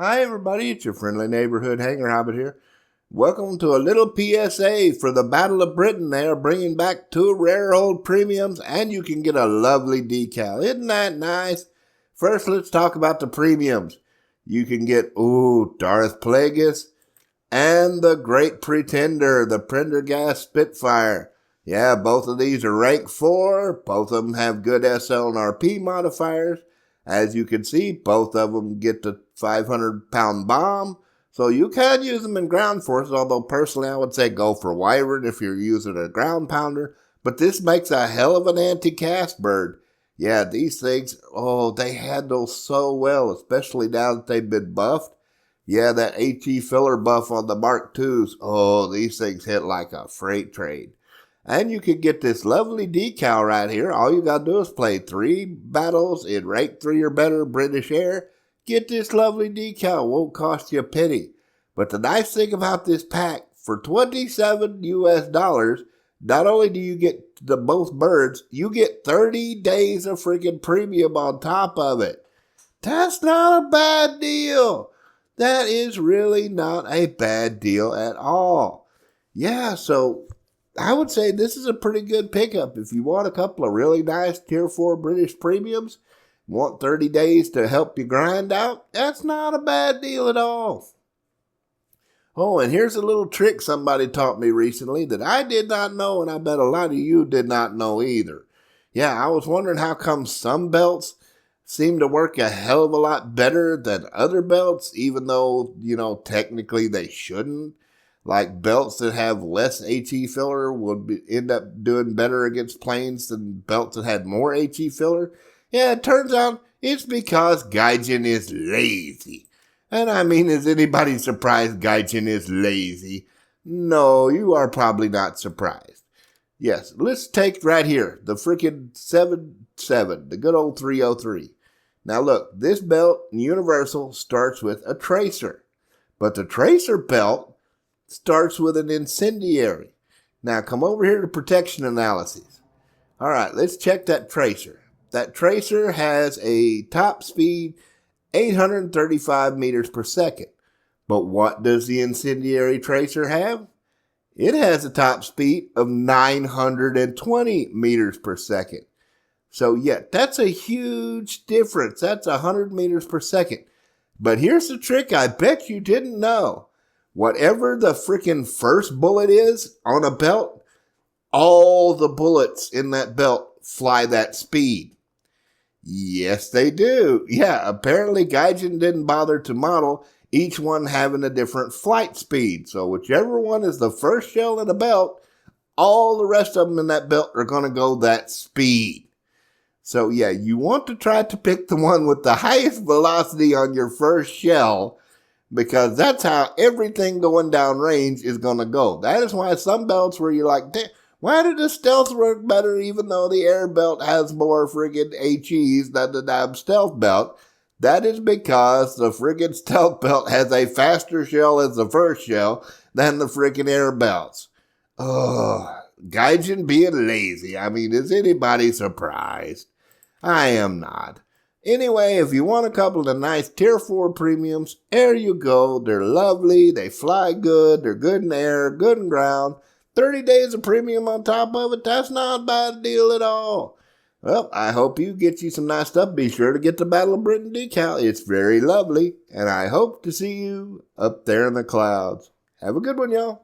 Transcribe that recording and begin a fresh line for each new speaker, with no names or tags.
Hi everybody, it's your friendly neighborhood hanger hobbit here. Welcome to a little PSA for the Battle of Britain. They are bringing back 2 rare old premiums and you can get a lovely decal. Isn't that nice? First, let's talk about the premiums. You can get, Darth Plagueis and the Great Pretender, the Prendergast Spitfire. Yeah, both of these are rank 4. Both of them have good SL and RP modifiers. As you can see, both of them get the 500-pound bomb. So you can use them in ground forces, although personally I would say go for Wyvern if you're using a ground pounder. But this makes a hell of an anti-cast bird. Yeah, these things, they handle so well, especially now that they've been buffed. Yeah, that HE filler buff on the Mark IIs, these things hit like a freight train. And you can get this lovely decal right here. All you got to do is play 3 battles in rank 3 or better British Air. Get this lovely decal. Won't cost you a penny. But the nice thing about this pack, for $27 US, not only do you get both birds, you get 30 days of freaking premium on top of it. That's not a bad deal. That is really not a bad deal at all. Yeah, so I would say this is a pretty good pickup. If you want a couple of really nice Tier 4 British premiums, want 30 days to help you grind out, that's not a bad deal at all. Oh, and here's a little trick somebody taught me recently that I did not know, and I bet a lot of you did not know either. Yeah, I was wondering how come some belts seem to work a hell of a lot better than other belts, even though, technically they shouldn't. Like belts that have less HE filler would end up doing better against planes than belts that had more HE filler. Yeah, it turns out it's because Gaijin is lazy. And I mean, is anybody surprised Gaijin is lazy? No, you are probably not surprised. Yes, let's take right here, the freaking 7.7, the good old 303. Now look, this belt, Universal, starts with a tracer. But the tracer belt starts with an incendiary. Now come over here to protection analysis. All right, let's check that tracer. That tracer has a top speed 835 meters per second. But what does the incendiary tracer have? It has a top speed of 920 meters per second. So yeah, that's a huge difference. That's 100 meters per second. But here's the trick I bet you didn't know. Whatever the freaking first bullet is on a belt, all the bullets in that belt fly that speed. Yes, they do. Yeah, apparently Gaijin didn't bother to model each one having a different flight speed. So whichever one is the first shell in a belt, all the rest of them in that belt are going to go that speed. So yeah, you want to try to pick the one with the highest velocity on your first shell, because that's how everything going down range is going to go. That is why some belts where you're like, why did the stealth work better even though the air belt has more friggin' HEs than the damn stealth belt? That is because the friggin' stealth belt has a faster shell as the first shell than the friggin' air belts. Gaijin being lazy. I mean, is anybody surprised? I am not. Anyway, if you want a couple of the nice Tier 4 premiums, there you go. They're lovely, they fly good, they're good in air, good in ground. 30 days of premium on top of it, that's not a bad deal at all. Well, I hope you get you some nice stuff. Be sure to get the Battle of Britain decal. It's very lovely, and I hope to see you up there in the clouds. Have a good one, y'all.